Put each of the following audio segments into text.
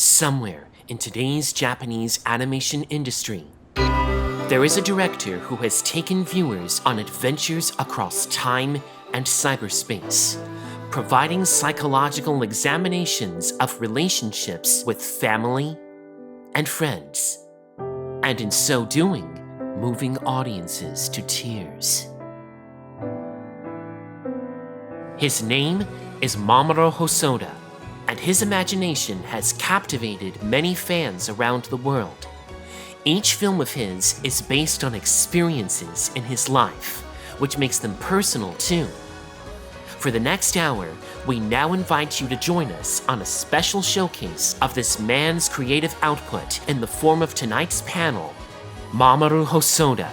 Somewhere in today's Japanese animation industry, there is a director who has taken viewers on adventures across time and cyberspace, providing psychological examinations of relationships with family and friends, and in so doing, moving audiences to tears. His name is Mamoru Hosoda, and his imagination has captivated many fans around the world. Each film of his is based on experiences in his life, which makes them personal too. For the next hour, we now invite you to join us on a special showcase of this man's creative output in the form of tonight's panel, Mamoru Hosoda,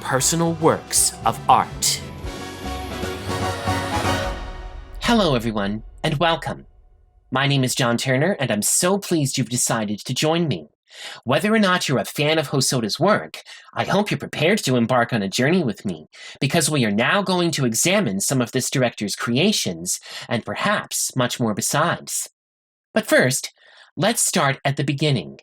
Personal Works of Art. Hello everyone, and welcome. My name is John Turner, and I'm so pleased you've decided to join me. Whether or not you're a fan of Hosoda's work, I hope you're prepared to embark on a journey with me, because we are now going to examine some of this director's creations, and perhaps much more besides. But first, let's start at the beginning.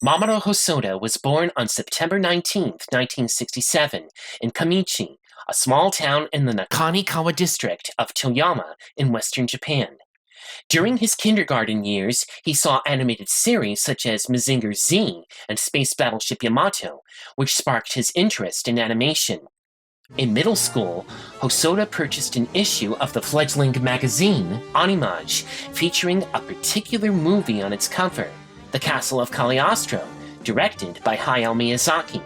Mamoru Hosoda was born on September 19, 1967, in Kamichi, a small town in the Nakanikawa district of Toyama in western Japan. During his kindergarten years, he saw animated series such as Mazinger Z and Space Battleship Yamato, which sparked his interest in animation. In middle school, Hosoda purchased an issue of the fledgling magazine, Animage, featuring a particular movie on its cover, The Castle of Cagliostro, directed by Hayao Miyazaki.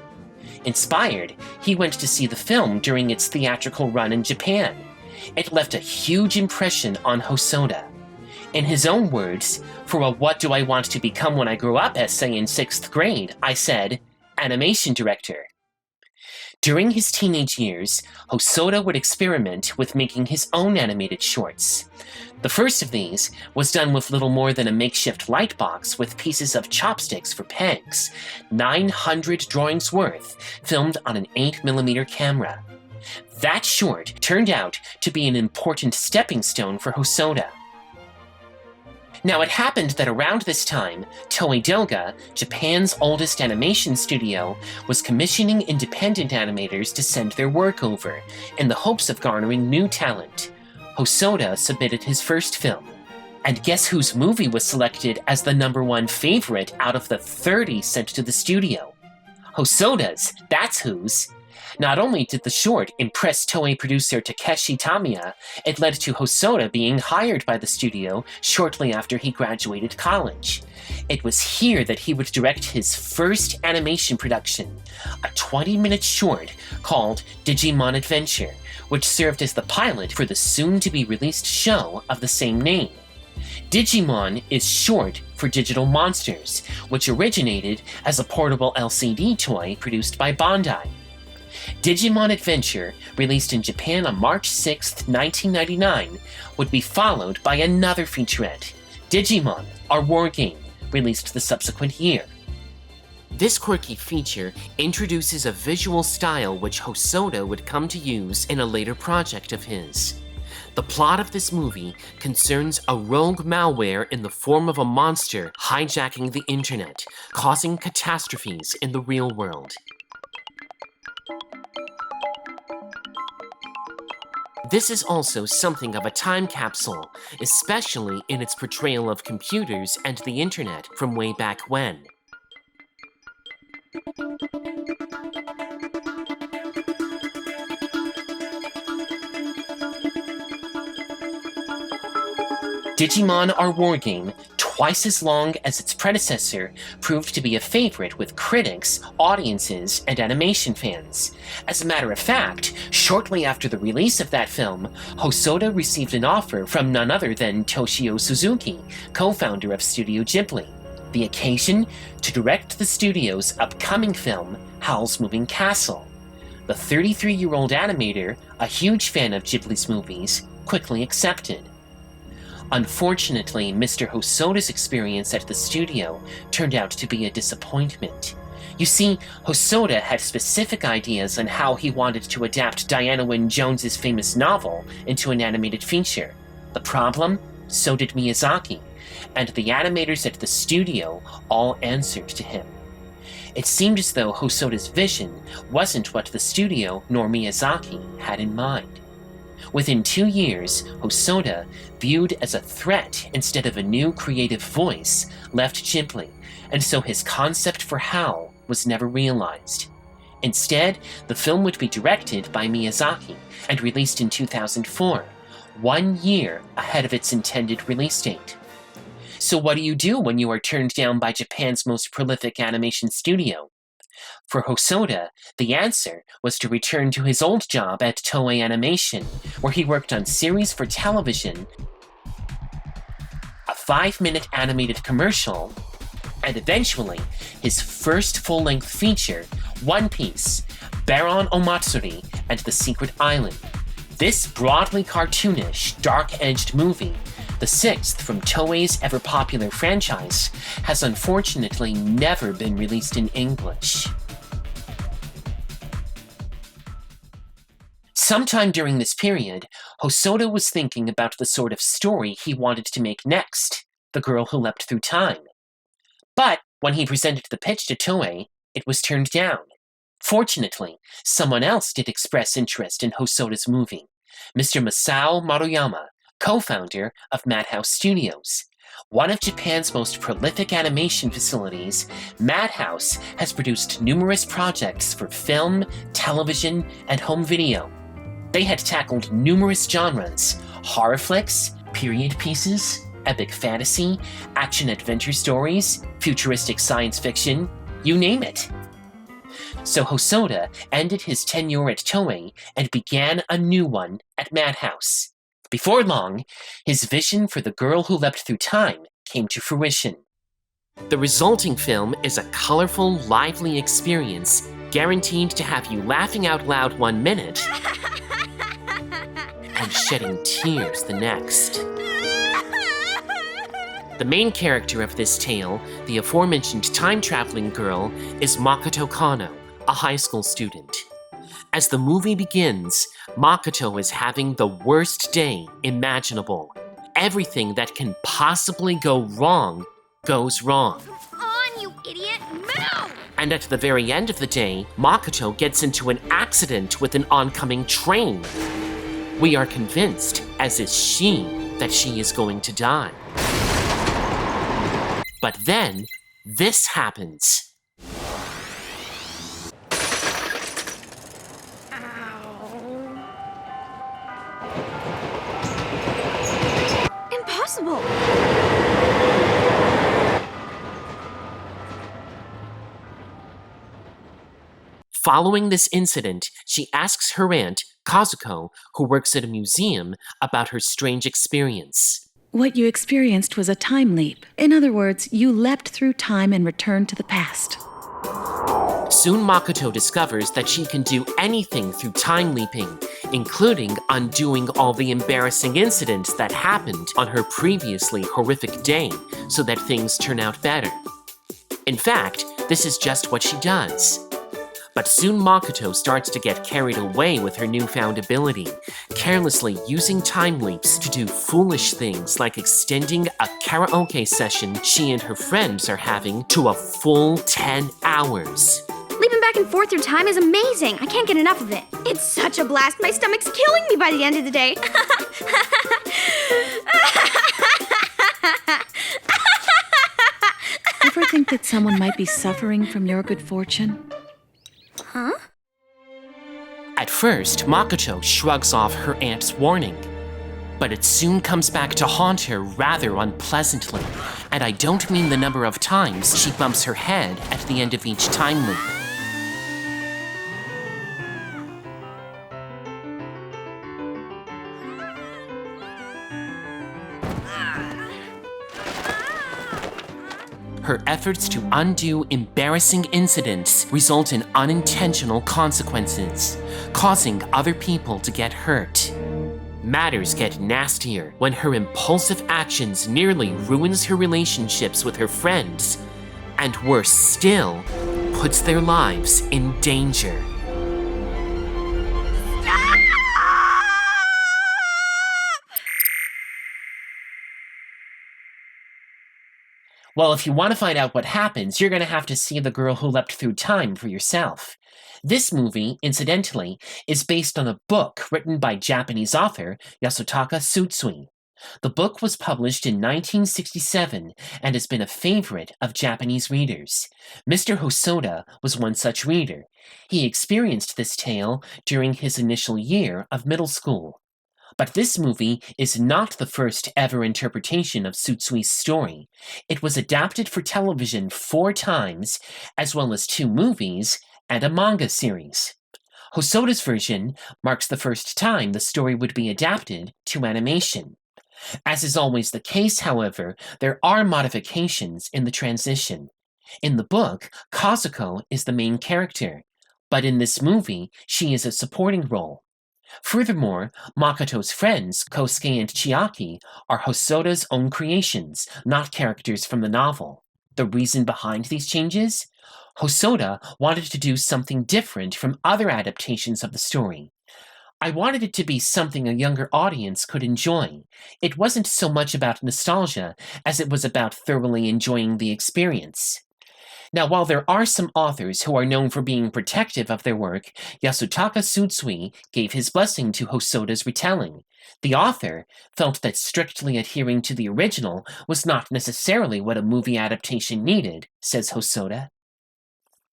Inspired, he went to see the film during its theatrical run in Japan. It left a huge impression on Hosoda. In his own words, for a "what do I want to become when I grow up" essay in 6th grade, I said, animation director. During his teenage years, Hosoda would experiment with making his own animated shorts. The first of these was done with little more than a makeshift light box with pieces of chopsticks for pegs, 900 drawings worth, filmed on an 8mm camera. That short turned out to be an important stepping stone for Hosoda. Now, it happened that around this time, Toei Doga, Japan's oldest animation studio, was commissioning independent animators to send their work over, in the hopes of garnering new talent. Hosoda submitted his first film. And guess whose movie was selected as the #1 favorite out of the 30 sent to the studio? Hosoda's, that's whose. Not only did the short impress Toei producer Takeshi Tamiya, it led to Hosoda being hired by the studio shortly after he graduated college. It was here that he would direct his first animation production, a 20-minute short called Digimon Adventure, which served as the pilot for the soon-to-be-released show of the same name. Digimon is short for Digital Monsters, which originated as a portable LCD toy produced by Bandai. Digimon Adventure, released in Japan on March 6, 1999, would be followed by another featurette, Digimon, Our War Game, released the subsequent year. This quirky feature introduces a visual style which Hosoda would come to use in a later project of his. The plot of this movie concerns a rogue malware in the form of a monster hijacking the internet, causing catastrophes in the real world. This is also something of a time capsule, especially in its portrayal of computers and the internet from way back when. Digimon Our War Game, twice as long as its predecessor, proved to be a favorite with critics, audiences, and animation fans. As a matter of fact, shortly after the release of that film, Hosoda received an offer from none other than Toshio Suzuki, co-founder of Studio Ghibli. The occasion? To direct the studio's upcoming film, HOWL'S Moving Castle. The 33-year-old animator, a huge fan of Ghibli's movies, quickly accepted. Unfortunately, Mr. Hosoda's experience at the studio turned out to be a disappointment. You see, Hosoda had specific ideas on how he wanted to adapt Diana Wynne Jones's famous novel into an animated feature. The problem? So did Miyazaki, and the animators at the studio all answered to him. It seemed as though Hosoda's vision wasn't what the studio nor Miyazaki had in mind. Within 2 years, Hosoda, viewed as a threat instead of a new creative voice, left Ghibli, and so his concept for HOWL was never realized. Instead, the film would be directed by Miyazaki and released in 2004, 1 year ahead of its intended release date. So what do you do when you are turned down by Japan's most prolific animation studio? For Hosoda, the answer was to return to his old job at Toei Animation, where he worked on series for television, a 5-minute animated commercial, and eventually his first full-length feature, One Piece, Baron Omatsuri and the Secret Island. This broadly cartoonish, dark-edged movie, the 6th from Toei's ever-popular franchise, has unfortunately never been released in English. Sometime during this period, Hosoda was thinking about the sort of story he wanted to make next, The Girl Who Leapt Through Time. But when he presented the pitch to Toei, it was turned down. Fortunately, someone else did express interest in Hosoda's movie, Mr. Masao Maruyama, co-founder of Madhouse Studios. One of Japan's most prolific animation facilities, Madhouse has produced numerous projects for film, television, and home video. They had tackled numerous genres: horror flicks, period pieces, epic fantasy, action-adventure stories, futuristic science fiction, you name it. So Hosoda ended his tenure at Toei and began a new one at Madhouse. Before long, his vision for The Girl Who Leapt Through Time came to fruition. The resulting film is a colorful, lively experience guaranteed to have you laughing out loud 1 minute and shedding tears the next. The main character of this tale, the aforementioned time-traveling girl, is Makoto Kano, a high school student. As the movie begins, Makoto is having the worst day imaginable. Everything that can possibly go wrong goes wrong. Come on, you idiot! Move! And at the very end of the day, Makoto gets into an accident with an oncoming train. We are convinced, as is she, that she is going to die. But then, this happens. Impossible! Following this incident, she asks her aunt, Kazuko, who works at a museum, about her strange experience. What you experienced was a time leap. In other words, you leapt through time and returned to the past. Soon Makoto discovers that she can do anything through time leaping, including undoing all the embarrassing incidents that happened on her previously horrific day, so that things turn out better. In fact, this is just what she does. But soon Makoto starts to get carried away with her newfound ability, carelessly using time leaps to do foolish things like extending a karaoke session she and her friends are having to a full 10 hours. Leaping back and forth through time is amazing. I can't get enough of it. It's such a blast. My stomach's killing me by the end of the day. Ever think that someone might be suffering from your good fortune? Huh? At first, Makoto shrugs off her aunt's warning. But it soon comes back to haunt her rather unpleasantly. And I don't mean the number of times she bumps her head at the end of each time loop. Her efforts to undo embarrassing incidents result in unintentional consequences, causing other people to get hurt. Matters get nastier when her impulsive actions nearly ruins her relationships with her friends, and worse still, puts their lives in danger. Well, if you want to find out what happens, you're going to have to see The Girl Who Leapt Through Time for yourself. This movie, incidentally, is based on a book written by Japanese author Yasutaka Tsutsui. The book was published in 1967 and has been a favorite of Japanese readers. Mr. Hosoda was one such reader. He experienced this tale during his initial year of middle school. But this movie is not the first ever interpretation of Tsutsui's story. It was adapted for television 4 times, as well as 2 movies and a manga series. Hosoda's version marks the first time the story would be adapted to animation. As is always the case, however, there are modifications in the transition. In the book, Kazuko is the main character, but in this movie, she is a supporting role. Furthermore, Makoto's friends, Kosuke and Chiaki, are Hosoda's own creations, not characters from the novel. The reason behind these changes? Hosoda wanted to do something different from other adaptations of the story. I wanted it to be something a younger audience could enjoy. It wasn't so much about nostalgia as it was about thoroughly enjoying the experience. Now, while there are some authors who are known for being protective of their work, Yasutaka Tsutsui gave his blessing to Hosoda's retelling. The author felt that strictly adhering to the original was not necessarily what a movie adaptation needed, says Hosoda.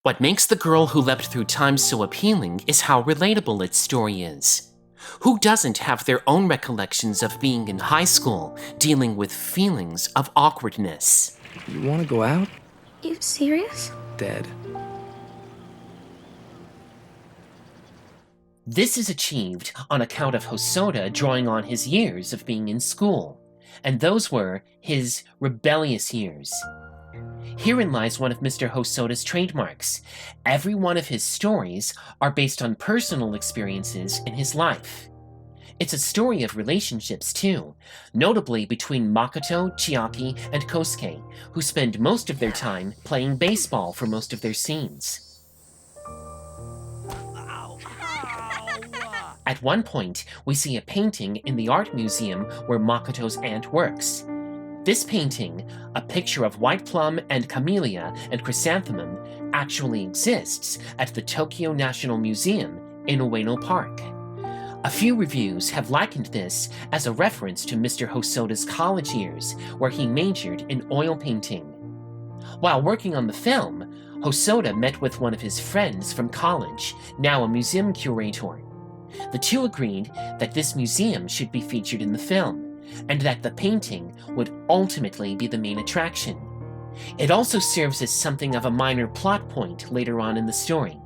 What makes The Girl Who Leapt Through Time so appealing is how relatable its story is. Who doesn't have their own recollections of being in high school, dealing with feelings of awkwardness? You want to go out? You serious? Dead. This is achieved on account of Hosoda drawing on his years of being in school, and those were his rebellious years. Herein lies one of Mr. Hosoda's trademarks. Every one of his stories are based on personal experiences in his life. It's a story of relationships, too, notably between Makoto, Chiaki, and Kosuke, who spend most of their time playing baseball for most of their scenes. At one point, we see a painting in the art museum where Makoto's aunt works. This painting, a picture of white plum and camellia and chrysanthemum, actually exists at the Tokyo National Museum in Ueno Park. A few reviews have likened this as a reference to Mr. Hosoda's college years, where he majored in oil painting. While working on the film, Hosoda met with one of his friends from college, now a museum curator. The two agreed that this museum should be featured in the film, and that the painting would ultimately be the main attraction. It also serves as something of a minor plot point later on in the story.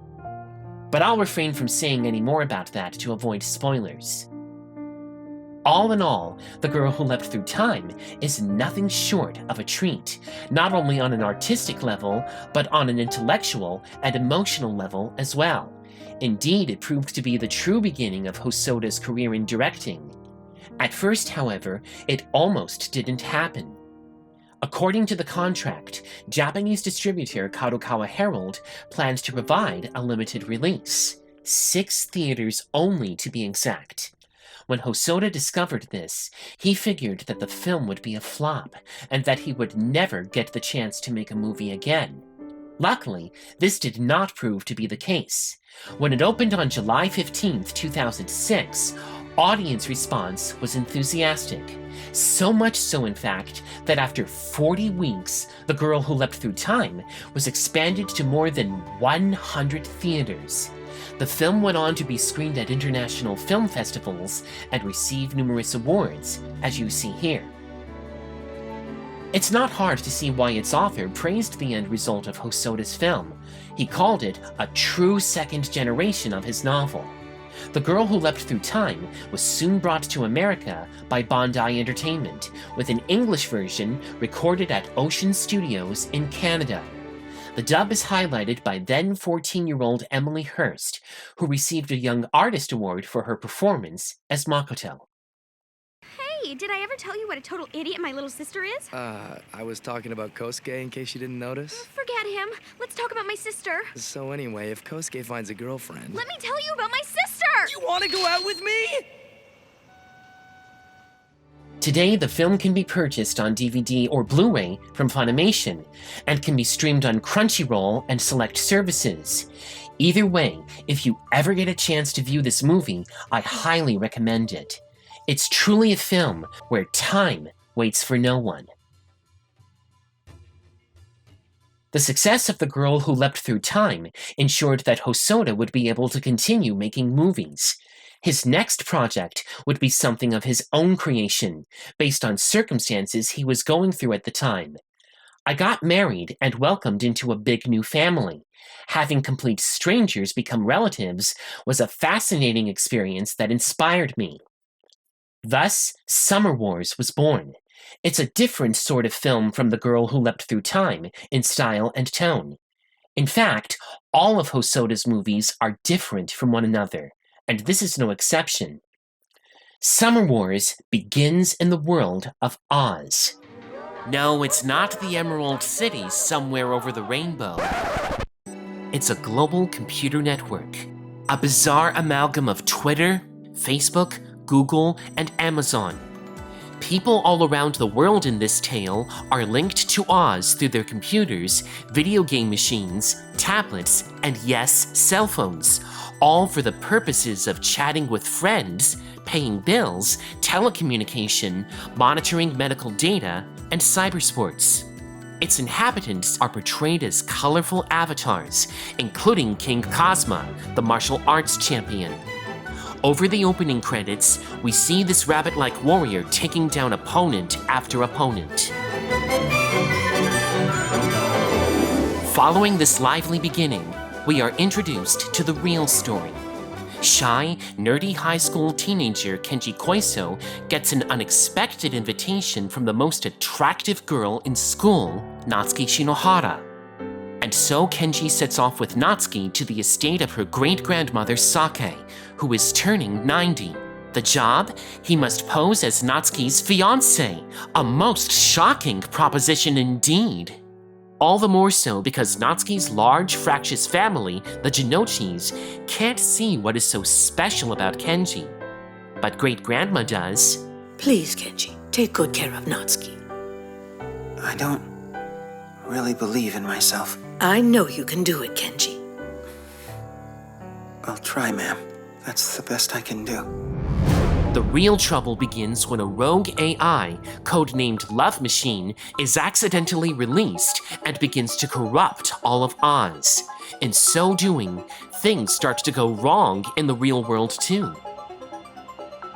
But I'll refrain from saying any more about that to avoid spoilers. All in all, The Girl Who Leapt Through Time is nothing short of a treat, not only on an artistic level, but on an intellectual and emotional level as well. Indeed, it proved to be the true beginning of Hosoda's career in directing. At first, however, it almost didn't happen. According to the contract, Japanese distributor Kadokawa Herald planned to provide a limited release. 6 theaters only, to be exact. When Hosoda discovered this, he figured that the film would be a flop, and that he would never get the chance to make a movie again. Luckily, this did not prove to be the case. When it opened on July 15, 2006, audience response was enthusiastic. So much so, in fact, that after 40 weeks, The Girl Who Leapt Through Time was expanded to more than 100 theaters. The film went on to be screened at international film festivals and receive numerous awards, as you see here. It's not hard to see why its author praised the end result of Hosoda's film. He called it a true second generation of his novel. The Girl Who Leapt Through Time was soon brought to America by Bandai Entertainment, with an English version recorded at Ocean Studios in Canada. The dub is highlighted by then 14-year-old Emily Hurst, who received a Young Artist Award for her performance as Makoto. Hey, Hey, did I ever tell you what a total idiot my little sister is? I was talking about Kosuke in case you didn't notice. Forget him. Let's talk about my sister. So anyway, if Kosuke finds a girlfriend... Let me tell you about my sister! You want to go out with me? Today, the film can be purchased on DVD or Blu-ray from Funimation and can be streamed on Crunchyroll and select services. Either way, if you ever get a chance to view this movie, I highly recommend it. It's truly a film where time waits for no one. The success of The Girl Who Leapt Through Time ensured that Hosoda would be able to continue making movies. His next project would be something of his own creation, based on circumstances he was going through at the time. I got married and welcomed into a big new family. Having complete strangers become relatives was a fascinating experience that inspired me. Thus, Summer Wars was born. It's a different sort of film from The Girl Who Leapt Through Time in style and tone. In fact, all of Hosoda's movies are different from one another, and this is no exception. Summer Wars begins in the world of Oz. No, it's not the Emerald City somewhere over the rainbow. It's a global computer network, a bizarre amalgam of Twitter, Facebook, Google, and Amazon. People all around the world in this tale are linked to Oz through their computers, video game machines, tablets, and yes, cell phones, all for the purposes of chatting with friends, paying bills, telecommunication, monitoring medical data, and cybersports. Its inhabitants are portrayed as colorful avatars, including King Cosma, the martial arts champion. Over the opening credits, we see this rabbit-like warrior taking down opponent after opponent. Following this lively beginning, we are introduced to the real story. Shy, nerdy high school teenager Kenji Koiso gets an unexpected invitation from the most attractive girl in school, Natsuki Shinohara. And so Kenji sets off with Natsuki to the estate of her great-grandmother Sake, who is turning 90. The job? He must pose as Natsuki's fiancé, a most shocking proposition indeed. All the more so because Natsuki's large, fractious family, the Jinochis, can't see what is so special about Kenji. But great-grandma does. Please, Kenji, take good care of Natsuki. I don't really believe in myself. I know you can do it, Kenji. I'll try, ma'am. That's the best I can do. The real trouble begins when a rogue AI, codenamed Love Machine, is accidentally released and begins to corrupt all of Oz. In so doing, things start to go wrong in the real world too.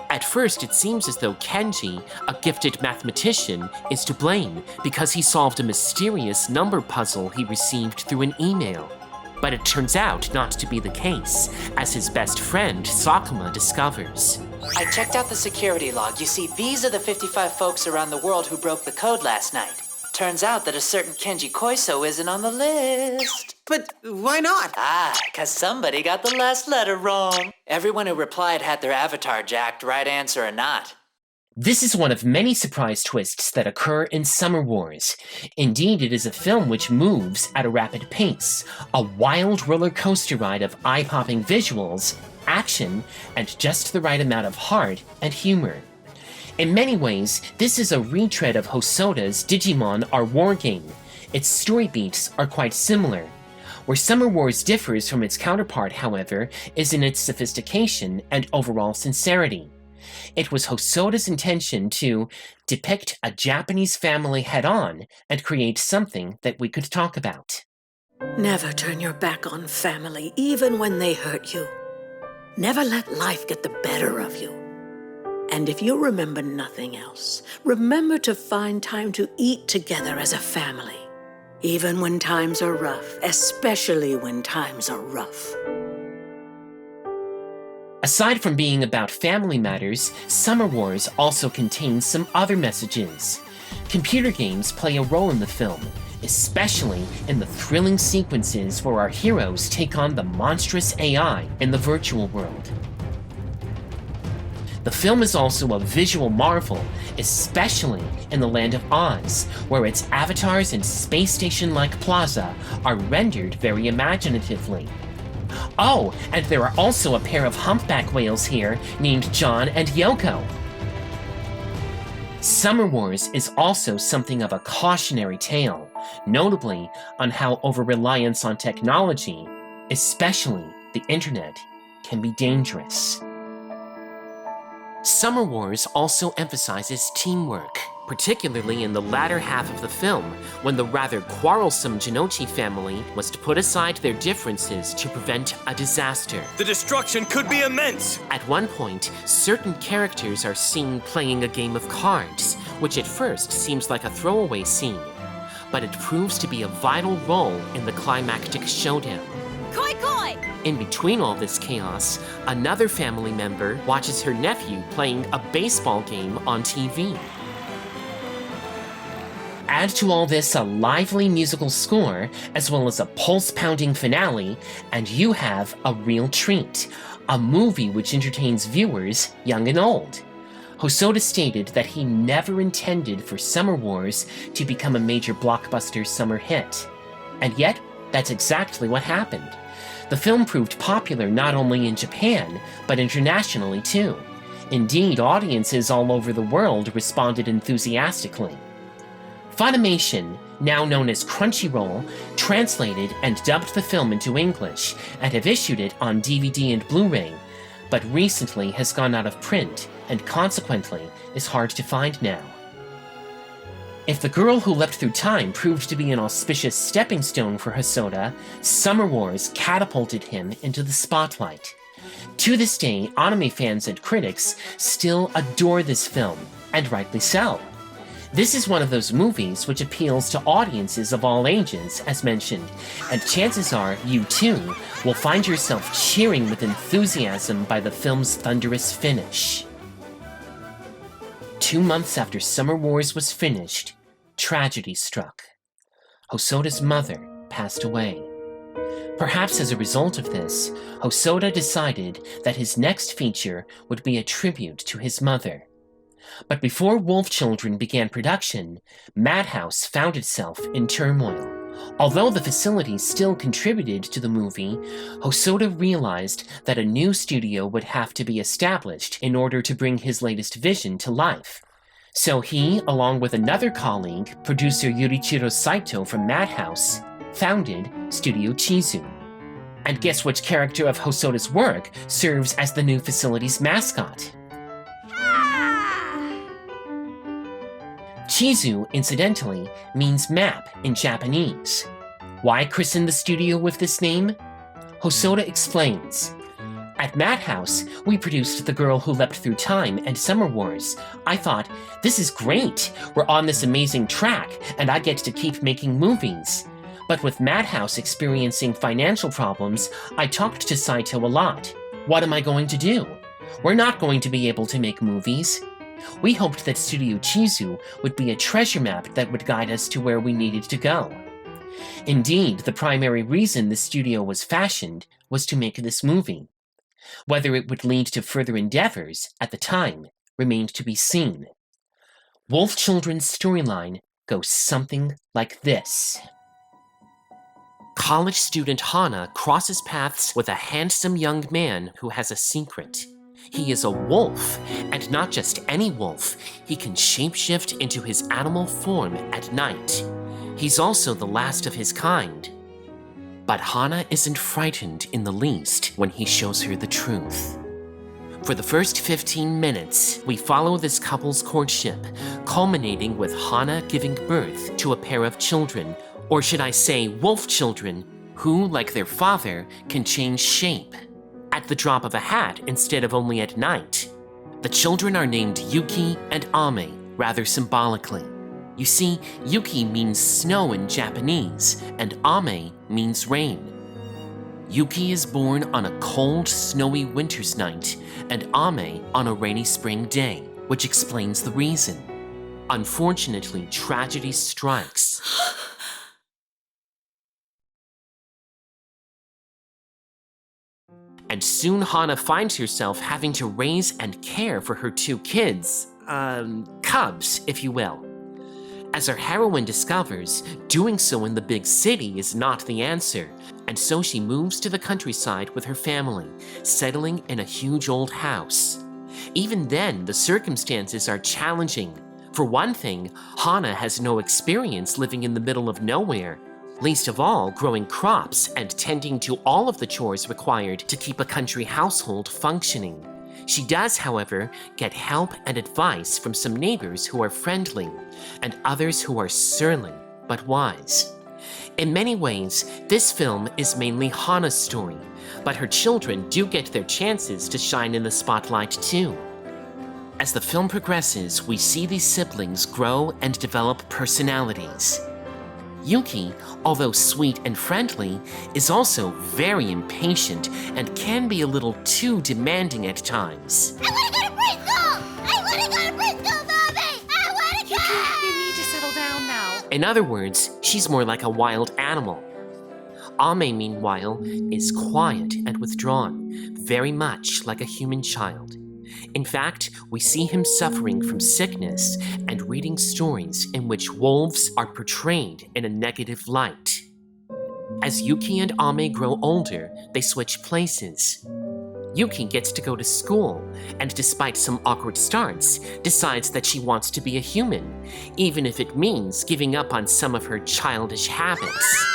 At first, it seems as though Kenji, a gifted mathematician, is to blame because he solved a mysterious number puzzle he received through an email. But it turns out not to be the case, as his best friend, Sakuma, discovers. I checked out the security log. You see, these are the 55 folks around the world who broke the code last night. Turns out that a certain Kenji Koiso isn't on the list. But why not? 'Cause somebody got the last letter wrong. Everyone who replied had their avatar jacked, right answer or not. This is one of many surprise twists that occur in Summer Wars. Indeed, it is a film which moves at a rapid pace, a wild roller coaster ride of eye-popping visuals, action, and just the right amount of heart and humor. In many ways, this is a retread of Hosoda's Digimon Our War game. Its story beats are quite similar. Where Summer Wars differs from its counterpart, however, is in its sophistication and overall sincerity. It was Hosoda's intention to depict a Japanese family head-on and create something that we could talk about. Never turn your back on family, even when they hurt you. Never let life get the better of you. And if you remember nothing else, remember to find time to eat together as a family. Even when times are rough, especially when times are rough. Aside from being about family matters, Summer Wars also contains some other messages. Computer games play a role in the film, especially in the thrilling sequences where our heroes take on the monstrous AI in the virtual world. The film is also a visual marvel, especially in the land of Oz, where its avatars and space station-like plaza are rendered very imaginatively. Oh, and there are also a pair of humpback whales here named John and Yoko. Summer Wars is also something of a cautionary tale, notably on how over-reliance on technology, especially the internet, can be dangerous. Summer Wars also emphasizes teamwork, particularly in the latter half of the film, when the rather quarrelsome Jinochi family must put aside their differences to prevent a disaster. The destruction could be immense! At one point, certain characters are seen playing a game of cards, which at first seems like a throwaway scene, but it proves to be a vital role in the climactic showdown. Koi koi! In between all this chaos, another family member watches her nephew playing a baseball game on TV. Add to all this a lively musical score, as well as a pulse-pounding finale, and you have a real treat, a movie which entertains viewers young and old. Hosoda stated that he never intended for Summer Wars to become a major blockbuster summer hit. And yet, that's exactly what happened. The film proved popular not only in Japan, but internationally too. Indeed, audiences all over the world responded enthusiastically. Funimation, now known as Crunchyroll, translated and dubbed the film into English and have issued it on DVD and Blu-ray, but recently has gone out of print and consequently is hard to find now. If The Girl Who Leapt Through Time proved to be an auspicious stepping stone for Hosoda, Summer Wars catapulted him into the spotlight. To this day, anime fans and critics still adore this film, and rightly so. This is one of those movies which appeals to audiences of all ages, as mentioned, and chances are you too will find yourself cheering with enthusiasm by the film's thunderous finish. 2 months after Summer Wars was finished, tragedy struck. Hosoda's mother passed away. Perhaps as a result of this, Hosoda decided that his next feature would be a tribute to his mother. But before Wolf Children began production, Madhouse found itself in turmoil. Although the facility still contributed to the movie, Hosoda realized that a new studio would have to be established in order to bring his latest vision to life. So he, along with another colleague, producer Yurichiro Saito from Madhouse, founded Studio Chizu. And guess which character of Hosoda's work serves as the new facility's mascot? Chizu, incidentally, means map in Japanese. Why christen the studio with this name? Hosoda explains. At Madhouse, we produced The Girl Who Leapt Through Time and Summer Wars. I thought, this is great! We're on this amazing track, and I get to keep making movies. But with Madhouse experiencing financial problems, I talked to Saito a lot. What am I going to do? We're not going to be able to make movies. We hoped that Studio Chizu would be a treasure map that would guide us to where we needed to go. Indeed, the primary reason the studio was fashioned was to make this movie. Whether it would lead to further endeavors, at the time, remained to be seen. Wolf Children's storyline goes something like this. College student Hana crosses paths with a handsome young man who has a secret. He is a wolf, and not just any wolf. He can shapeshift into his animal form at night. He's also the last of his kind. But Hana isn't frightened in the least when he shows her the truth. For the first 15 minutes, we follow this couple's courtship, culminating with Hana giving birth to a pair of children, or should I say wolf children, who, like their father, can change shape at the drop of a hat instead of only at night. The children are named Yuki and Ame, rather symbolically. You see, Yuki means snow in Japanese, and Ame means rain. Yuki is born on a cold, snowy winter's night, and Ame on a rainy spring day, which explains the reason. Unfortunately, tragedy strikes. And and soon Hana finds herself having to raise and care for her two kids, cubs, if you will. As our heroine discovers, doing so in the big city is not the answer, and so she moves to the countryside with her family, settling in a huge old house. Even then, the circumstances are challenging. For one thing, Hana has no experience living in the middle of nowhere, least of all growing crops and tending to all of the chores required to keep a country household functioning. She does, however, get help and advice from some neighbors who are friendly, and others who are surly but wise. In many ways, this film is mainly Hana's story, but her children do get their chances to shine in the spotlight too. As the film progresses, we see these siblings grow and develop personalities. Yuki, although sweet and friendly, is also very impatient and can be a little too demanding at times. I want to go to preschool! I want to go to preschool, Mommy! I want to go! You need to settle down now. In other words, she's more like a wild animal. Ame, meanwhile, is quiet and withdrawn, very much like a human child. In fact, we see him suffering from sickness and reading stories in which wolves are portrayed in a negative light. As Yuki and Ame grow older, they switch places. Yuki gets to go to school, and despite some awkward starts, decides that she wants to be a human, even if it means giving up on some of her childish habits.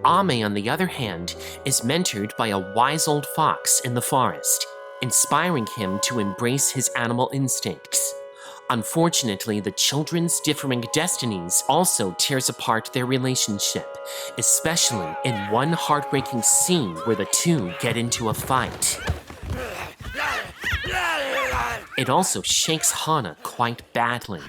Ame, on the other hand, is mentored by a wise old fox in the forest, inspiring him to embrace his animal instincts. Unfortunately, the children's differing destinies also tears apart their relationship, especially in one heartbreaking scene where the two get into a fight. It also shakes Hana quite badly.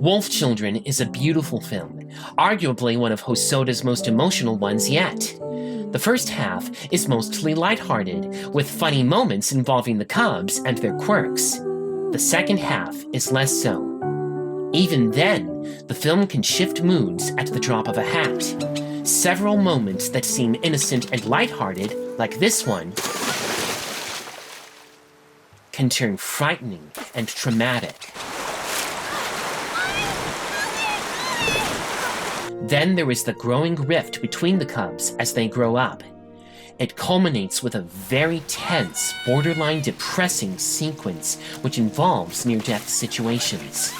Wolf Children is a beautiful film, arguably one of Hosoda's most emotional ones yet. The first half is mostly lighthearted, with funny moments involving the cubs and their quirks. The second half is less so. Even then, the film can shift moods at the drop of a hat. Several moments that seem innocent and lighthearted, like this one, can turn frightening and traumatic. Then there is the growing rift between the cubs as they grow up. It culminates with a very tense, borderline depressing sequence which involves near-death situations.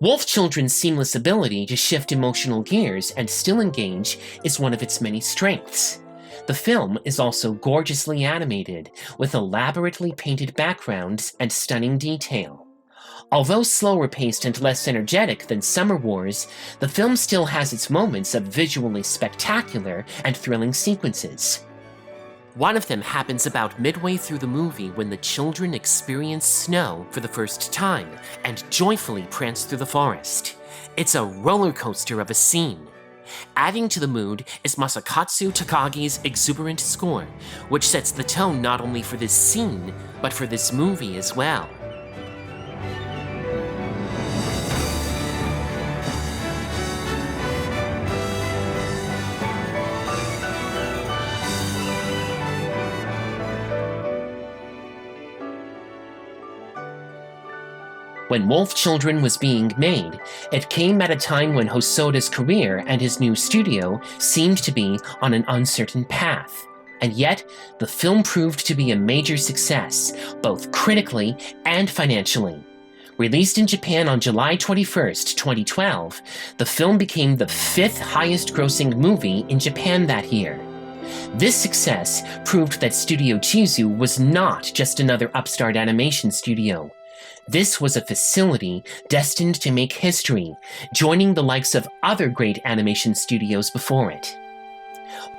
Wolf Children's seamless ability to shift emotional gears and still engage is one of its many strengths. The film is also gorgeously animated, with elaborately painted backgrounds and stunning detail. Although slower paced and less energetic than Summer Wars, the film still has its moments of visually spectacular and thrilling sequences. One of them happens about midway through the movie when the children experience snow for the first time and joyfully prance through the forest. It's a roller coaster of a scene. Adding to the mood is Masakatsu Takagi's exuberant score, which sets the tone not only for this scene, but for this movie as well. When Wolf Children was being made, it came at a time when Hosoda's career and his new studio seemed to be on an uncertain path. And yet, the film proved to be a major success, both critically and financially. Released in Japan on July 21st, 2012, the film became the 5th highest-grossing movie in Japan that year. This success proved that Studio Chizu was not just another upstart animation studio. This was a facility destined to make history, joining the likes of other great animation studios before it.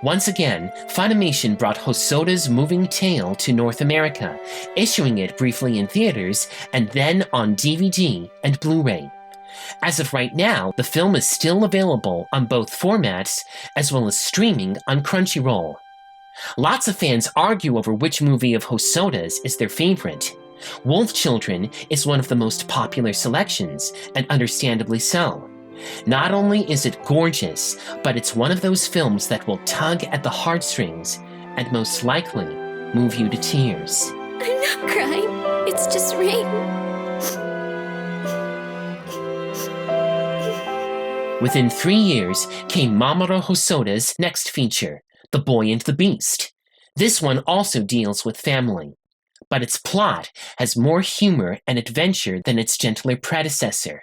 Once again, Funimation brought Hosoda's moving tale to North America, issuing it briefly in theaters and then on DVD and Blu-ray. As of right now, the film is still available on both formats, as well as streaming on Crunchyroll. Lots of fans argue over which movie of Hosoda's is their favorite. Wolf Children is one of the most popular selections, and understandably so. Not only is it gorgeous, but it's one of those films that will tug at the heartstrings and most likely move you to tears. I'm not crying. It's just rain. Within 3 years came Mamoru Hosoda's next feature, The Boy and the Beast. This one also deals with family, but its plot has more humor and adventure than its gentler predecessor.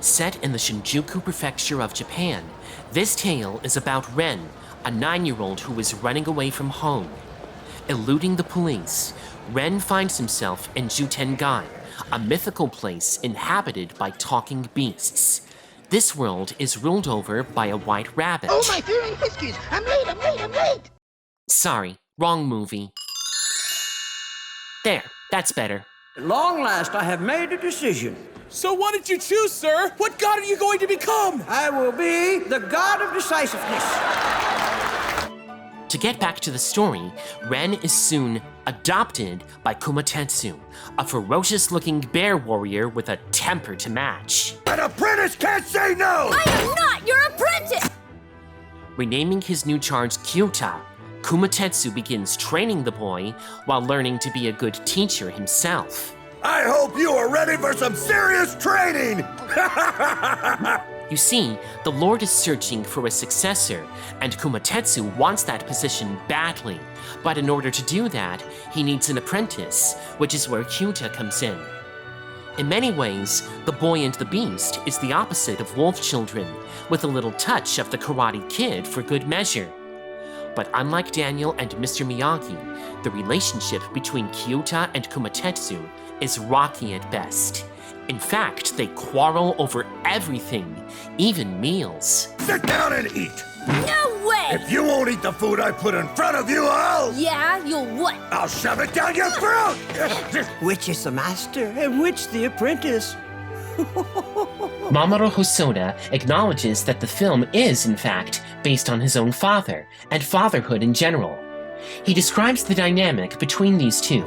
Set in the Shinjuku prefecture of Japan, this tale is about Ren, a 9-year-old who is running away from home. Eluding the police, Ren finds himself in Jutengai, a mythical place inhabited by talking beasts. This world is ruled over by a white rabbit. Oh, my fearing whiskies! I'm late! Sorry, wrong movie. There, that's better. At long last, I have made a decision. So what did you choose, sir? What god are you going to become? I will be the god of decisiveness. To get back to the story, Ren is soon adopted by Kumatetsu, a ferocious-looking bear warrior with a temper to match. An apprentice can't say no! I am not your apprentice! Renaming his new charge Kyuta, Kumatetsu begins training the boy while learning to be a good teacher himself. I hope you are ready for some serious training! You see, the Lord is searching for a successor, and Kumatetsu wants that position badly. But in order to do that, he needs an apprentice, which is where Kyuta comes in. In many ways, The Boy and the Beast is the opposite of Wolf Children, with a little touch of the Karate Kid for good measure. But unlike Daniel and Mr. Miyagi, the relationship between Kyuta and Kumatetsu is rocky at best. In fact, they quarrel over everything, even meals. Sit down and eat! No way! If you won't eat the food I put in front of you, Yeah, you'll what? I'll shove it down your throat! Which is the master and which the apprentice? Mamoru Hosoda acknowledges that the film is, in fact, based on his own father, and fatherhood in general. He describes the dynamic between these two.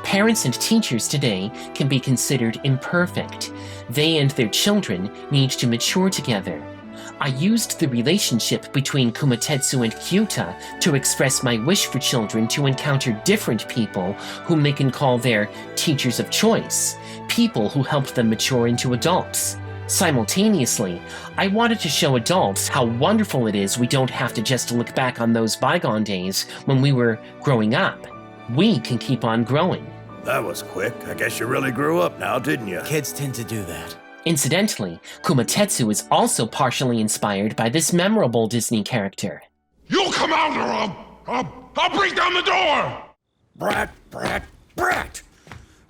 Parents and teachers today can be considered imperfect. They and their children need to mature together. I used the relationship between Kumatetsu and Kyuta to express my wish for children to encounter different people whom they can call their teachers of choice, people who helped them mature into adults. Simultaneously, I wanted to show adults how wonderful it is we don't have to just look back on those bygone days when we were growing up. We can keep on growing. That was quick. I guess you really grew up now, didn't you? Kids tend to do that. Incidentally, Kumatetsu is also partially inspired by this memorable Disney character. You'll come out or I'll break down the door! Brat!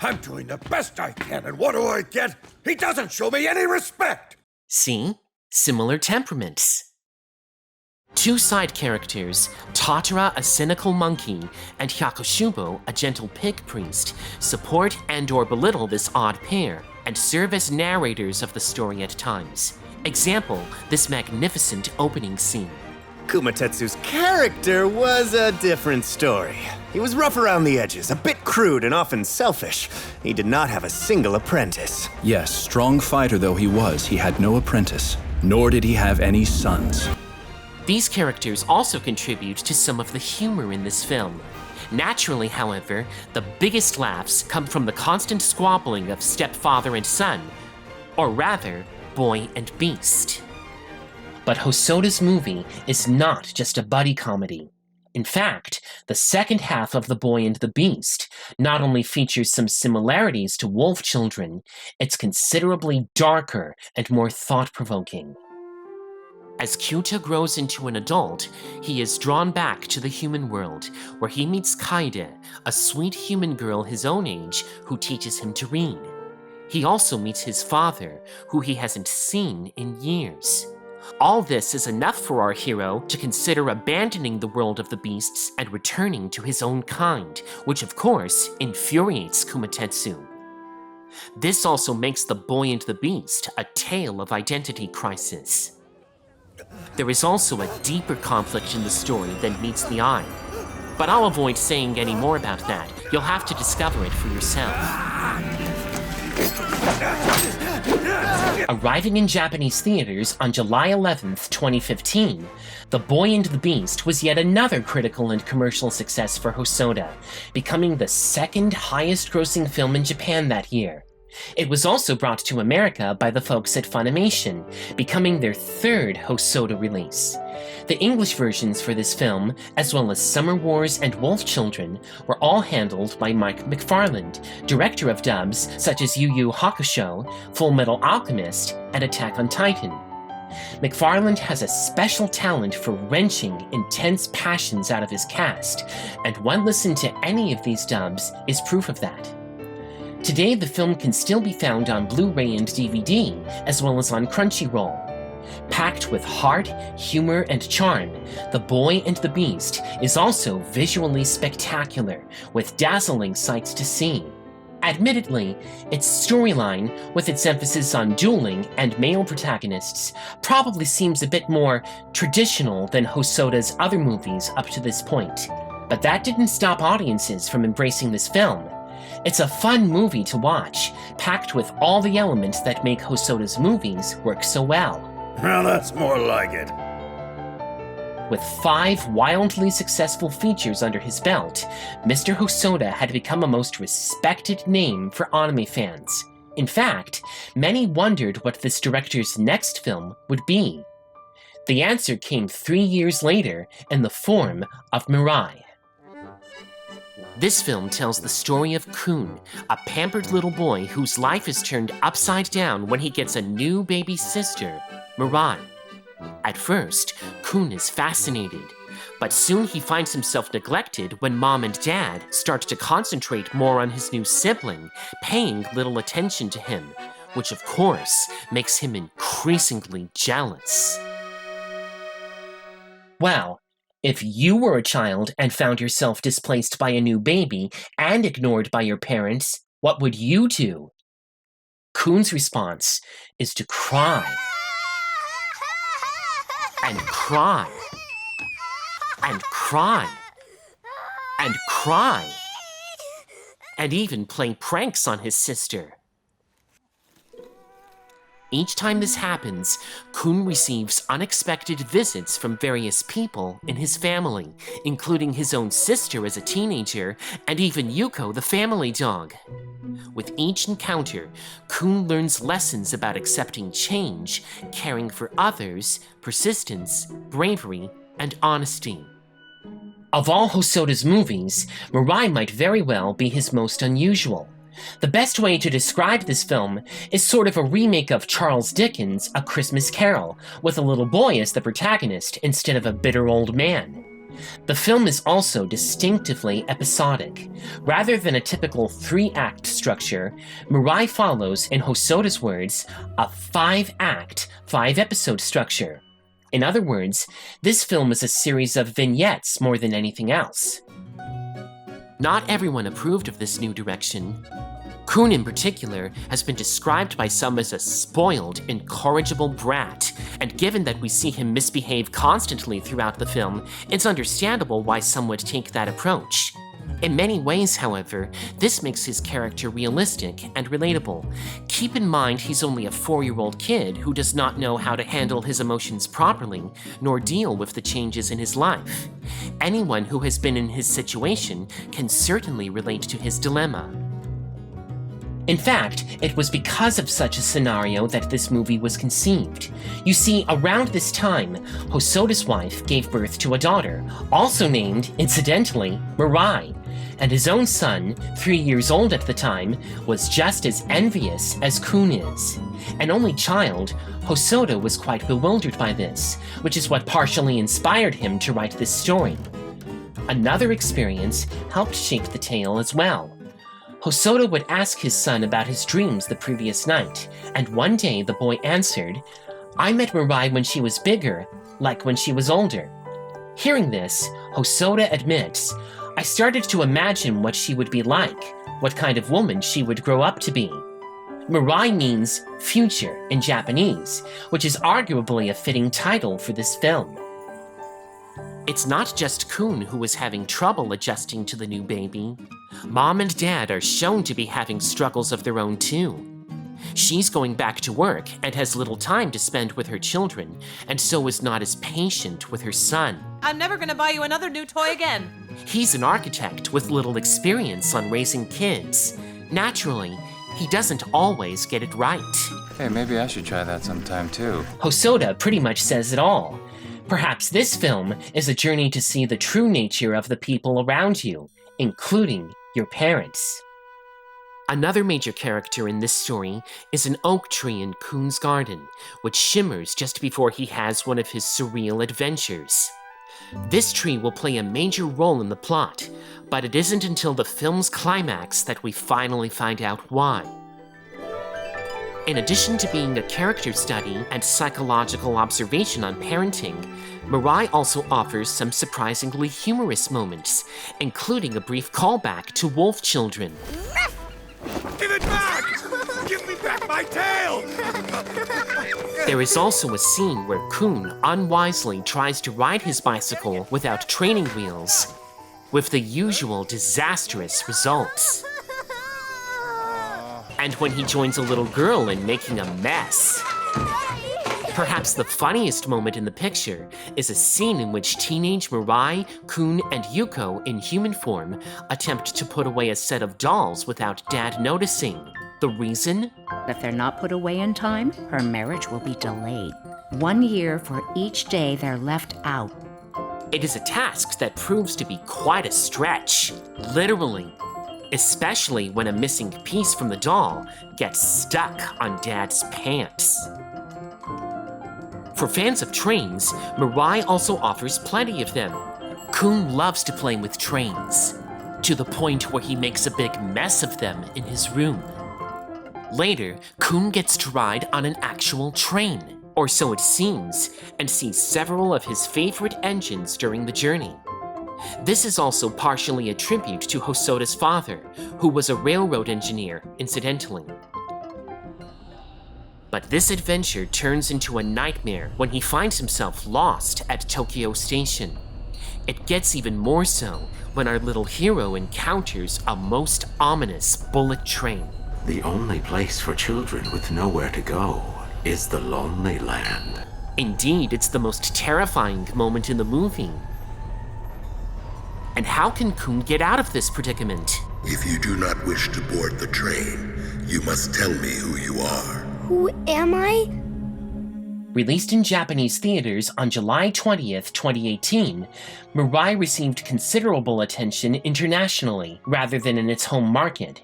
I'm doing the best I can, and what do I get? He doesn't show me any respect! See? Similar temperaments. Two side characters, Tatara, a cynical monkey, and Hyakushubo, a gentle pig priest, support and/or belittle this odd pair, and serve as narrators of the story at times. Example, this magnificent opening scene. Kumatetsu's character was a different story. He was rough around the edges, a bit crude and often selfish. He did not have a single apprentice. Yes, strong fighter though he was, he had no apprentice, nor did he have any sons. These characters also contribute to some of the humor in this film. Naturally, however, the biggest laughs come from the constant squabbling of stepfather and son, or rather, boy and beast. But Hosoda's movie is not just a buddy comedy. In fact, the second half of The Boy and the Beast not only features some similarities to Wolf Children, it's considerably darker and more thought-provoking. As Kyuta grows into an adult, he is drawn back to the human world, where he meets Kaide, a sweet human girl his own age who teaches him to read. He also meets his father, who he hasn't seen in years. All this is enough for our hero to consider abandoning the world of the beasts and returning to his own kind, which of course infuriates Kumatetsu. This also makes The Boy and the Beast a tale of identity crisis. There is also a deeper conflict in the story than meets the eye. But I'll avoid saying any more about that, You'll have to discover it for yourself. Arriving in Japanese theaters on July 11th, 2015, The Boy and the Beast was yet another critical and commercial success for Hosoda, becoming the second highest-grossing film in Japan that year. It was also brought to America by the folks at Funimation, becoming their third Hosoda release. The English versions for this film, as well as Summer Wars and Wolf Children, were all handled by Mike McFarland, director of dubs such as Yu Yu Hakusho, Full Metal Alchemist, and Attack on Titan. McFarland has a special talent for wrenching intense passions out of his cast, and one listen to any of these dubs is proof of that. Today, the film can still be found on Blu-ray and DVD, as well as on Crunchyroll. Packed with heart, humor, and charm, The Boy and the Beast is also visually spectacular, with dazzling sights to see. Admittedly, its storyline, with its emphasis on dueling and male protagonists, probably seems a bit more traditional than Hosoda's other movies up to this point. But that didn't stop audiences from embracing this film. It's a fun movie to watch, packed with all the elements that make Hosoda's movies work so well. Well, that's more like it. With 5 wildly successful features under his belt, Mr. Hosoda had become a most respected name for anime fans. In fact, many wondered what this director's next film would be. The answer came 3 years later in the form of Mirai. This film tells the story of Kun, a pampered little boy whose life is turned upside down when he gets a new baby sister, Mirai. At first, Kun is fascinated, but soon he finds himself neglected when Mom and Dad start to concentrate more on his new sibling, paying little attention to him, which of course makes him increasingly jealous. Well, if you were a child and found yourself displaced by a new baby and ignored by your parents, what would you do? Kun's response is to cry. And cry. And cry. And cry. And even play pranks on his sister. Each time this happens, Kun receives unexpected visits from various people in his family, including his own sister as a teenager, and even Yuko the family dog. With each encounter, Kun learns lessons about accepting change, caring for others, persistence, bravery, and honesty. Of all Hosoda's movies, Mirai might very well be his most unusual. The best way to describe this film is sort of a remake of Charles Dickens' A Christmas Carol, with a little boy as the protagonist instead of a bitter old man. The film is also distinctively episodic. Rather than a typical 3-act structure, Mirai follows, in Hosoda's words, a 5-act, 5-episode structure. In other words, this film is a series of vignettes more than anything else. Not everyone approved of this new direction. Kun, in particular, has been described by some as a spoiled, incorrigible brat, and given that we see him misbehave constantly throughout the film, it's understandable why some would take that approach. In many ways, however, this makes his character realistic and relatable. Keep in mind he's only a 4-year-old kid who does not know how to handle his emotions properly, nor deal with the changes in his life. Anyone who has been in his situation can certainly relate to his dilemma. In fact, it was because of such a scenario that this movie was conceived. You see, around this time, Hosoda's wife gave birth to a daughter, also named, incidentally, Mirai, and his own son, 3 years old at the time, was just as envious as Kun is. An only child, Hosoda was quite bewildered by this, which is what partially inspired him to write this story. Another experience helped shape the tale as well. Hosoda would ask his son about his dreams the previous night, and one day the boy answered, "I met Mirai when she was bigger, like when she was older." Hearing this, Hosoda admits, "I started to imagine what she would be like, what kind of woman she would grow up to be." Mirai means future in Japanese, which is arguably a fitting title for this film. It's not just Kun who is having trouble adjusting to the new baby. Mom and Dad are shown to be having struggles of their own too. She's going back to work and has little time to spend with her children, and so is not as patient with her son. I'm never gonna buy you another new toy again. He's an architect with little experience on raising kids. Naturally, he doesn't always get it right. Hey, maybe I should try that sometime too. Hosoda pretty much says it all. Perhaps this film is a journey to see the true nature of the people around you, including your parents. Another major character in this story is an oak tree in Kun's garden, which shimmers just before he has one of his surreal adventures. This tree will play a major role in the plot, but it isn't until the film's climax that we finally find out why. In addition to being a character study and psychological observation on parenting, Mirai also offers some surprisingly humorous moments, including a brief callback to wolf children. Give it back! Give me back my tail! There is also a scene where Kun unwisely tries to ride his bicycle without training wheels, with the usual disastrous results. And when he joins a little girl in making a mess. Perhaps the funniest moment in the picture is a scene in which teenage Mirai, Kun, and Yuko in human form attempt to put away a set of dolls without Dad noticing. The reason? If they're not put away in time, her marriage will be delayed. 1 year for each day they're left out. It is a task that proves to be quite a stretch, literally. Especially when a missing piece from the doll gets stuck on Dad's pants. For fans of trains, Mirai also offers plenty of them. Kun loves to play with trains, to the point where he makes a big mess of them in his room. Later, Kun gets to ride on an actual train, or so it seems, and sees several of his favorite engines during the journey. This is also partially a tribute to Hosoda's father, who was a railroad engineer, incidentally. But this adventure turns into a nightmare when he finds himself lost at Tokyo Station. It gets even more so when our little hero encounters a most ominous bullet train. The only place for children with nowhere to go is the Lonely Land. Indeed, it's the most terrifying moment in the movie. And how can Kun get out of this predicament? If you do not wish to board the train, you must tell me who you are. Who am I? Released in Japanese theaters on July 20th, 2018, Mirai received considerable attention internationally rather than in its home market.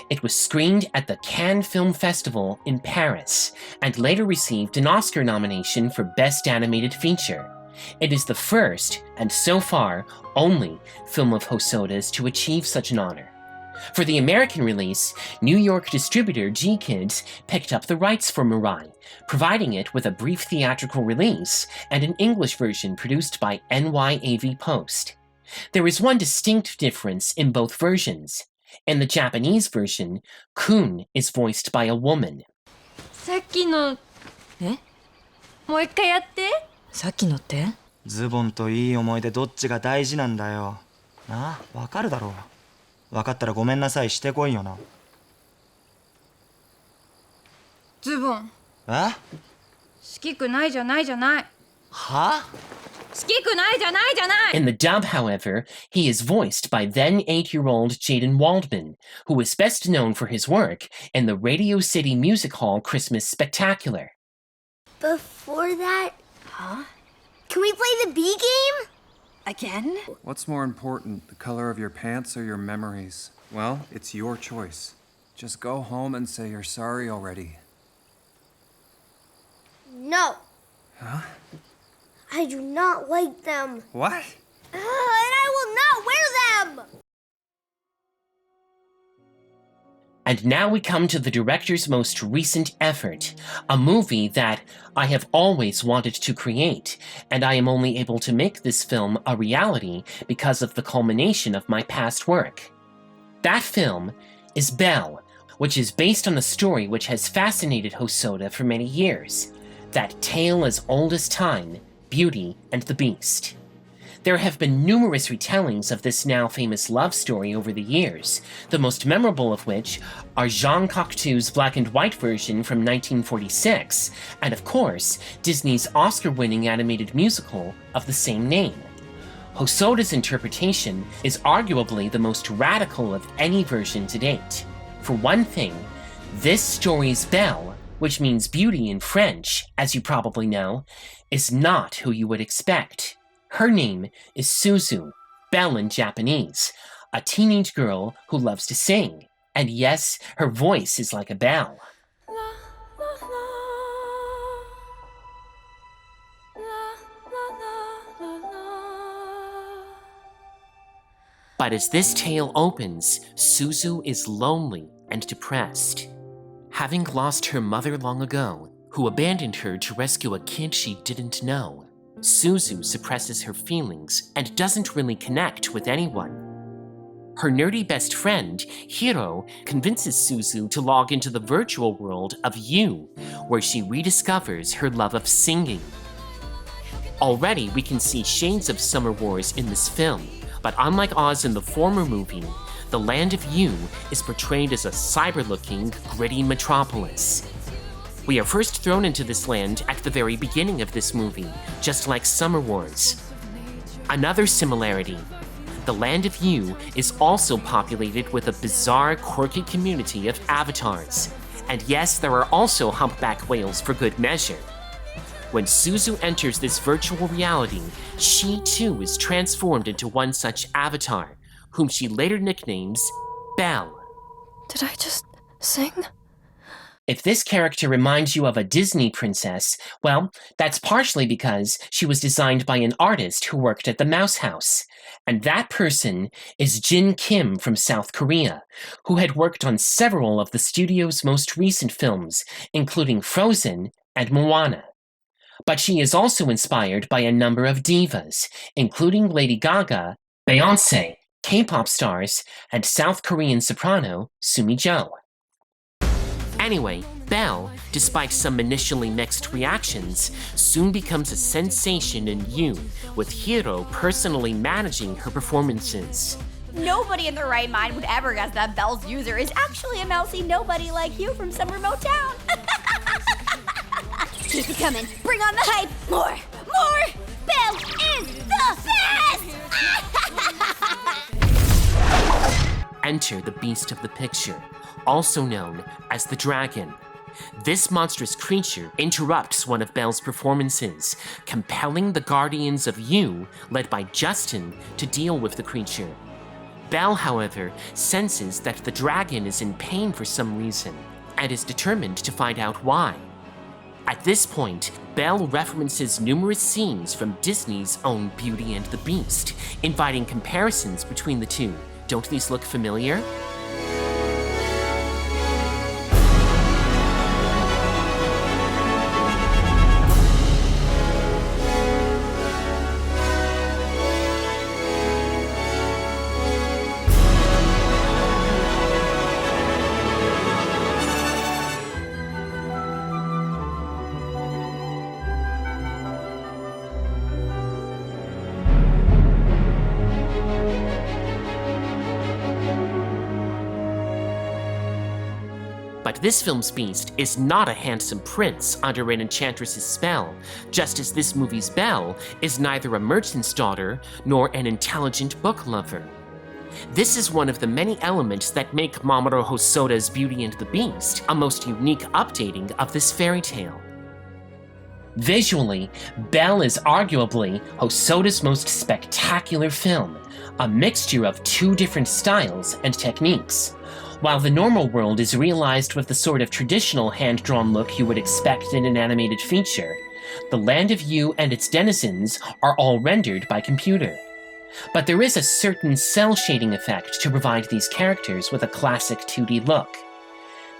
It was screened at the Cannes Film Festival in Paris and later received an Oscar nomination for Best Animated Feature. It is the first, and so far, only, film of Hosoda's to achieve such an honor. For the American release, New York distributor G-Kids picked up the rights for Mirai, providing it with a brief theatrical release and an English version produced by NYAV Post. There is one distinct difference in both versions. In the Japanese version, Kun is voiced by a woman. さっきのもう一回やってさっきのってズボンといい思い出どっちが大事なんだよなあわかるだろう分かったらごめんなさいしてこいよなズボンえ好きくないじゃないじゃないは好きくないじゃないじゃない In the dub, however, he is voiced by then 8-year-old Jaden Waldman, who is best known for his work in the Radio City Music Hall Christmas Spectacular. Before that... Huh? Can we play the B game? Again? What's more important, the color of your pants or your memories? Well, it's your choice. Just go home and say you're sorry already. No. Huh? I do not like them. What? And I will not wear them! And now we come to the director's most recent effort, a movie that I have always wanted to create, and I am only able to make this film a reality because of the culmination of my past work. That film is Belle, which is based on a story which has fascinated Hosoda for many years, that tale as old as time, Beauty and the Beast. There have been numerous retellings of this now famous love story over the years, the most memorable of which are Jean Cocteau's black and white version from 1946, and of course, Disney's Oscar-winning animated musical of the same name. Hosoda's interpretation is arguably the most radical of any version to date. For one thing, this story's Belle, which means beauty in French, as you probably know, is not who you would expect. Her name is Suzu, Belle in Japanese, a teenage girl who loves to sing, and yes, her voice is like a bell. But as this tale opens, Suzu is lonely and depressed. Having lost her mother long ago, who abandoned her to rescue a kid she didn't know, Suzu suppresses her feelings and doesn't really connect with anyone. Her nerdy best friend, Hiro, convinces Suzu to log into the virtual world of You, where she rediscovers her love of singing. Already we can see shades of Summer Wars in this film, but unlike Oz in the former movie, the land of You is portrayed as a cyber-looking, gritty metropolis. We are first thrown into this land at the very beginning of this movie, just like Summer Wars. Another similarity, the land of You is also populated with a bizarre, quirky community of avatars. And yes, there are also humpback whales for good measure. When Suzu enters this virtual reality, she too is transformed into one such avatar, whom she later nicknames Belle. Did I just sing? If this character reminds you of a Disney princess, well, that's partially because she was designed by an artist who worked at the Mouse House. And that person is Jin Kim from South Korea, who had worked on several of the studio's most recent films, including Frozen and Moana. But she is also inspired by a number of divas, including Lady Gaga, Beyoncé, K-pop stars, and South Korean soprano Sumi Jo. Anyway, Belle, despite some initially mixed reactions, soon becomes a sensation in You, with Hiro personally managing her performances. Nobody in their right mind would ever guess that Belle's user is actually a mousy nobody like you from some remote town. Keep it coming. Bring on the hype. More. Belle is the best! Enter the beast of the picture, also known as the dragon. This monstrous creature interrupts one of Belle's performances, compelling the Guardians of You, led by Justin, to deal with the creature. Belle, however, senses that the dragon is in pain for some reason, and is determined to find out why. At this point, Belle references numerous scenes from Disney's own Beauty and the Beast, inviting comparisons between the two. Don't these look familiar? But this film's beast is not a handsome prince under an enchantress's spell, just as this movie's Belle is neither a merchant's daughter nor an intelligent book lover. This is one of the many elements that make Mamoru Hosoda's Beauty and the Beast a most unique updating of this fairy tale. Visually, Belle is arguably Hosoda's most spectacular film, a mixture of two different styles and techniques. While the normal world is realized with the sort of traditional hand-drawn look you would expect in an animated feature, the land of You and its denizens are all rendered by computer. But there is a certain cell shading effect to provide these characters with a classic 2D look.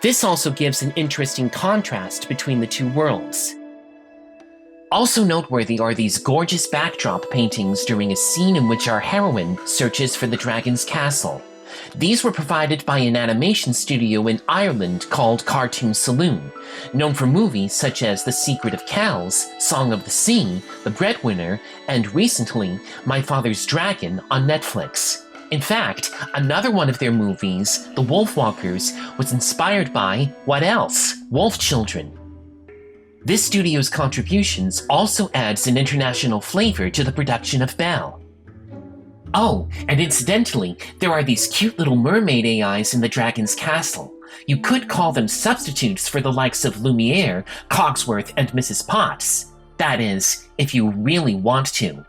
This also gives an interesting contrast between the two worlds. Also noteworthy are these gorgeous backdrop paintings during a scene in which our heroine searches for the dragon's castle. These were provided by an animation studio in Ireland called Cartoon Saloon, known for movies such as The Secret of Kells, Song of the Sea, The Breadwinner, and recently, My Father's Dragon on Netflix. In fact, another one of their movies, The Wolfwalkers, was inspired by, what else? Wolf Children. This studio's contributions also adds an international flavor to the production of Belle. Oh, and incidentally, there are these cute little mermaid AIs in the Dragon's Castle. You could call them substitutes for the likes of Lumiere, Cogsworth, and Mrs. Potts. That is, if you really want to.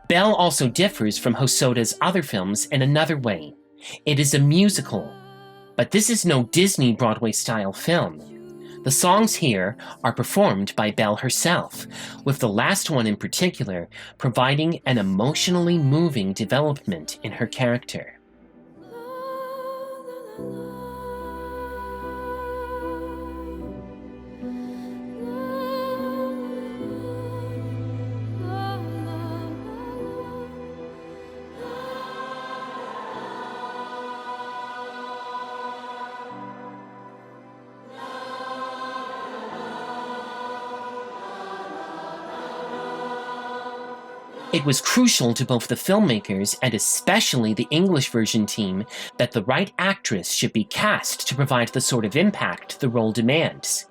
Belle also differs from Hosoda's other films in another way. It is a musical, but this is no Disney Broadway-style film. The songs here are performed by Belle herself, with the last one in particular providing an emotionally moving development in her character. It was crucial to both the filmmakers and especially the English version team that the right actress should be cast to provide the sort of impact the role demands.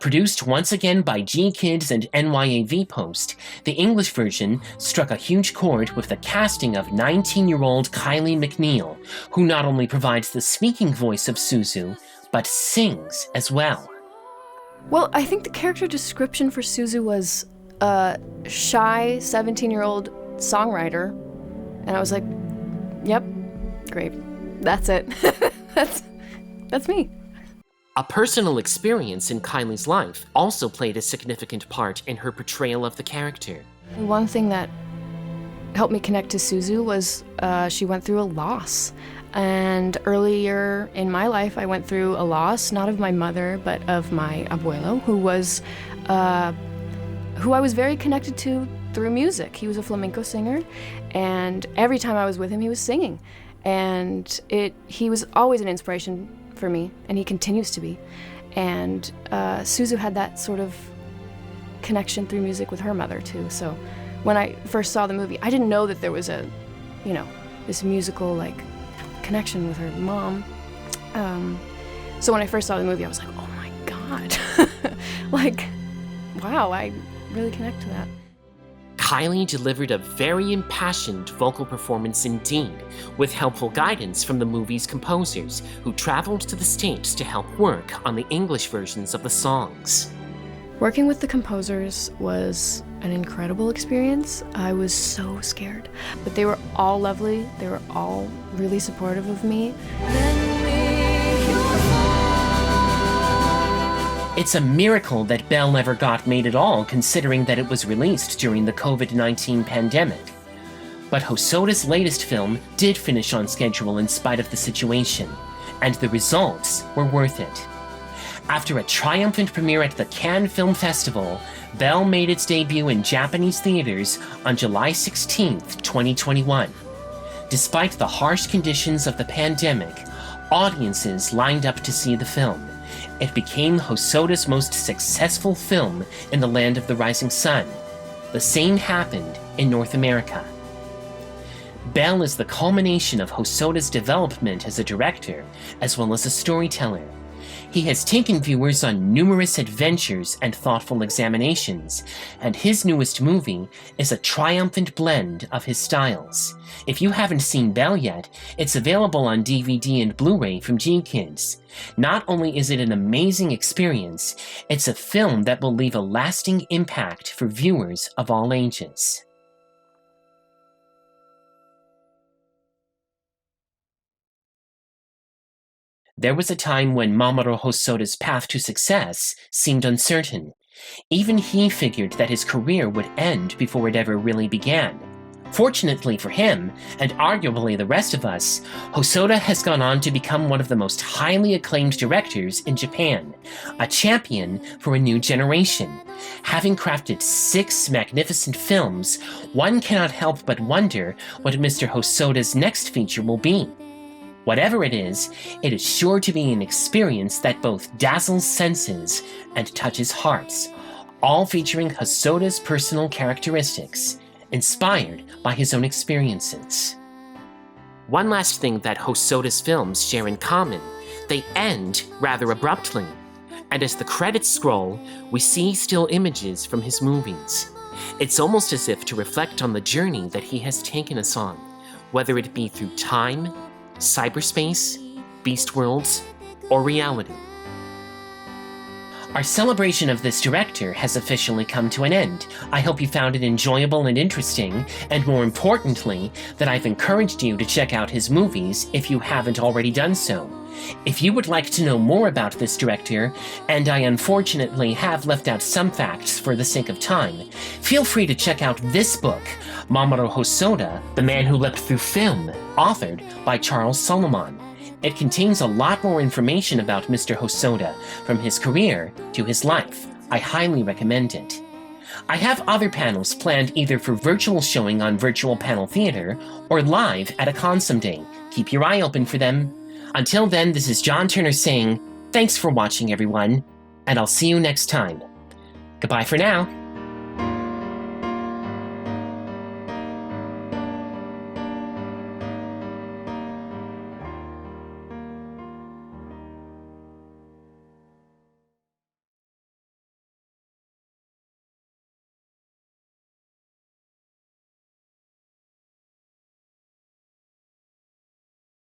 Produced once again by G-Kids and NYAV Post, the English version struck a huge chord with the casting of 19-year-old Kylie McNeil, who not only provides the speaking voice of Suzu, but sings as well. Well, I think the character description for Suzu was a shy 17-year-old songwriter, and I was like, yep, great, that's it. that's me. A personal experience in Kylie's life also played a significant part in her portrayal of the character. One thing that helped me connect to Suzu was she went through a loss. And earlier in my life, I went through a loss, not of my mother, but of my abuelo, who I was very connected to through music. He was a flamenco singer, and every time I was with him, he was singing. And he was always an inspiration for me, and he continues to be. And Suzu had that sort of connection through music with her mother, too. So when I first saw the movie, I didn't know that there was this musical, connection with her mom. So when I first saw the movie, I was like, oh my God. Wow, I really connect to that. Kylie delivered a very impassioned vocal performance indeed, with helpful guidance from the movie's composers, who traveled to the States to help work on the English versions of the songs. Working with the composers was an incredible experience. I was so scared, but they were all lovely. They were all really supportive of me. It's a miracle that Belle never got made at all, considering that it was released during the COVID-19 pandemic. But Hosoda's latest film did finish on schedule in spite of the situation, and the results were worth it. After a triumphant premiere at the Cannes Film Festival, Belle made its debut in Japanese theaters on July 16, 2021. Despite the harsh conditions of the pandemic, audiences lined up to see the film. It became Hosoda's most successful film in the land of the rising sun. The same happened in North America. Belle is the culmination of Hosoda's development as a director, as well as a storyteller. He has taken viewers on numerous adventures and thoughtful examinations, and his newest movie is a triumphant blend of his styles. If you haven't seen Belle yet, it's available on DVD and Blu-ray from G-Kids. Not only is it an amazing experience, it's a film that will leave a lasting impact for viewers of all ages. There was a time when Mamoru Hosoda's path to success seemed uncertain. Even he figured that his career would end before it ever really began. Fortunately for him, and arguably the rest of us, Hosoda has gone on to become one of the most highly acclaimed directors in Japan, a champion for a new generation. Having crafted 6 magnificent films, one cannot help but wonder what Mr. Hosoda's next feature will be. Whatever it is sure to be an experience that both dazzles senses and touches hearts, all featuring Hosoda's personal characteristics, inspired by his own experiences. One last thing that Hosoda's films share in common, they end rather abruptly, and as the credits scroll, we see still images from his movies. It's almost as if to reflect on the journey that he has taken us on, whether it be through time, cyberspace, beast worlds, or reality. Our celebration of this director has officially come to an end. I hope you found it enjoyable and interesting, and more importantly, that I've encouraged you to check out his movies if you haven't already done so. If you would like to know more about this director, and I unfortunately have left out some facts for the sake of time, feel free to check out this book, Mamoru Hosoda, The Man Who Leapt Through Film, authored by Charles Solomon. It contains a lot more information about Mr. Hosoda, from his career to his life. I highly recommend it. I have other panels planned either for virtual showing on Virtual Panel Theater or live at a con someday. Keep your eye open for them. Until then, this is John Turner saying, thanks for watching everyone, and I'll see you next time. Goodbye for now.